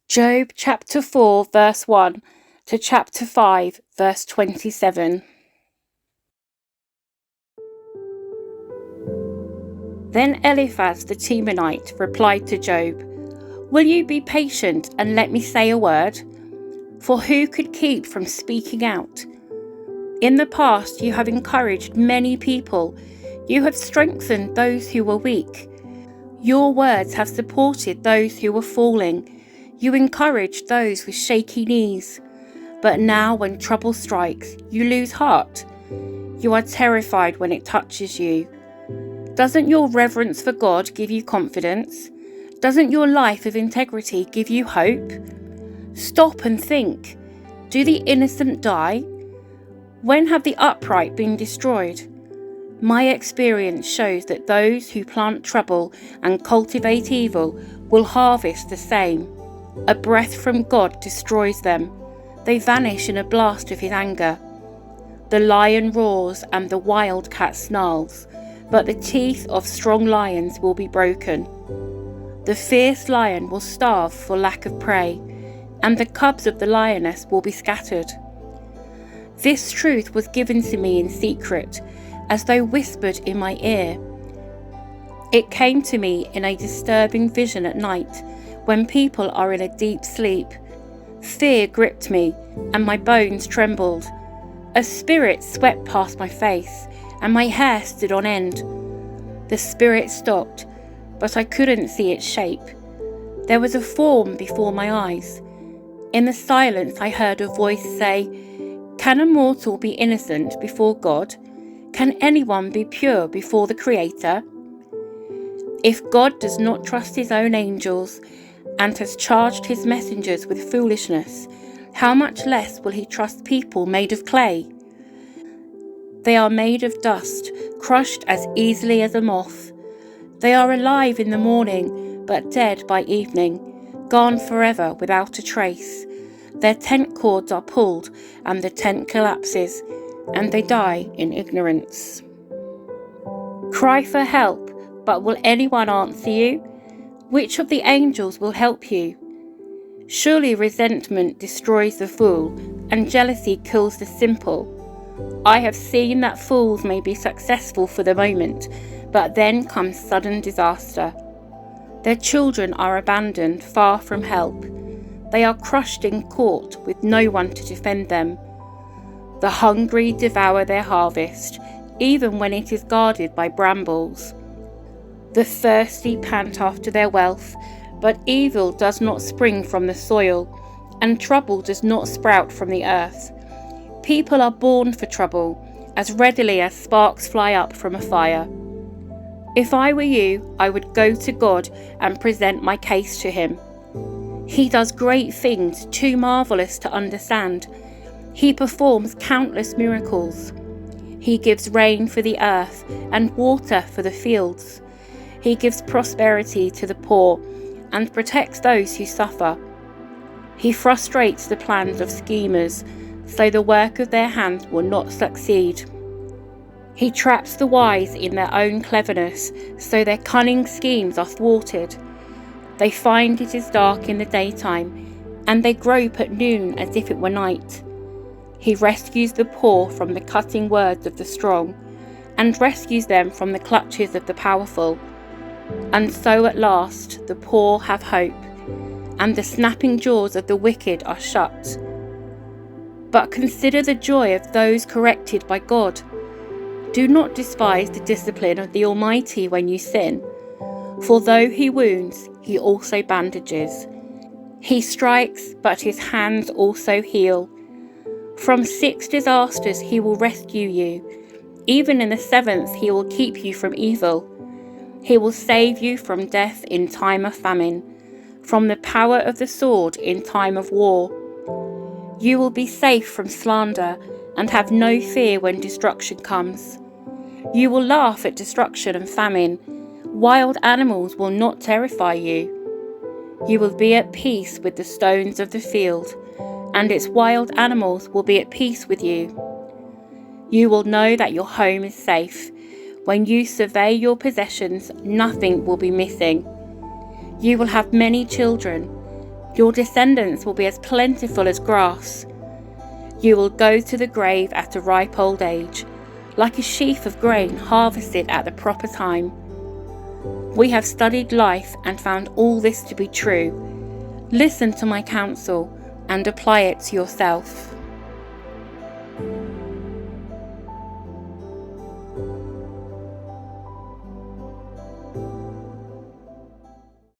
Job chapter 4 verse 1 to chapter 5 verse 27. Then Eliphaz the Temanite replied to Job, "Will you be patient and let me say a word? For who could keep from speaking out? In the past you have encouraged many people. You have strengthened those who were weak. Your words have supported those who were falling. You encouraged those with shaky knees. But now when trouble strikes, you lose heart. You are terrified when it touches you. Doesn't your reverence for God give you confidence? Doesn't your life of integrity give you hope? Stop and think. Do the innocent die? When have the upright been destroyed? My experience shows that those who plant trouble and cultivate evil will harvest the same. A breath from God destroys them. They vanish in a blast of his anger. The lion roars and the wildcat snarls, but the teeth of strong lions will be broken. The fierce lion will starve for lack of prey, and the cubs of the lioness will be scattered. This truth was given to me in secret, as though whispered in my ear. It came to me in a disturbing vision at night, when people are in a deep sleep. Fear gripped me, and my bones trembled. A spirit swept past my face, and my hair stood on end. The spirit stopped, but I couldn't see its shape. There was a form before my eyes. In the silence I heard a voice say, "Can a mortal be innocent before God? Can anyone be pure before the Creator? If God does not trust his own angels and has charged his messengers with foolishness, how much less will he trust people made of clay? They are made of dust, crushed as easily as a moth. They are alive in the morning, but dead by evening, gone forever without a trace. Their tent cords are pulled, and the tent collapses, and they die in ignorance. Cry for help, but will anyone answer you? Which of the angels will help you? Surely resentment destroys the fool, and jealousy kills the simple. I have seen that fools may be successful for the moment, but then comes sudden disaster. Their children are abandoned, far from help. They are crushed in court with no one to defend them. The hungry devour their harvest, even when it is guarded by brambles. The thirsty pant after their wealth, but evil does not spring from the soil, and trouble does not sprout from the earth. People are born for trouble, as readily as sparks fly up from a fire. If I were you, I would go to God and present my case to him. He does great things too marvelous to understand. He performs countless miracles. He gives rain for the earth and water for the fields. He gives prosperity to the poor and protects those who suffer. He frustrates the plans of schemers, so the work of their hands will not succeed. He traps the wise in their own cleverness, so their cunning schemes are thwarted. They find it is dark in the daytime, and they grope at noon as if it were night. He rescues the poor from the cutting words of the strong, and rescues them from the clutches of the powerful. And so at last the poor have hope, and the snapping jaws of the wicked are shut. But consider the joy of those corrected by God. Do not despise the discipline of the Almighty when you sin, for though he wounds, he also bandages. He strikes, but his hands also heal. From 6 disasters he will rescue you. Even in the 7th he will keep you from evil. He will save you from death in time of famine, from the power of the sword in time of war. You will be safe from slander and have no fear when destruction comes. You will laugh at destruction and famine. Wild animals will not terrify you. You will be at peace with the stones of the field, and its wild animals will be at peace with you. You will know that your home is safe. When you survey your possessions, nothing will be missing. You will have many children. Your descendants will be as plentiful as grass. You will go to the grave at a ripe old age, like a sheaf of grain harvested at the proper time. We have studied life and found all this to be true. Listen to my counsel and apply it to yourself.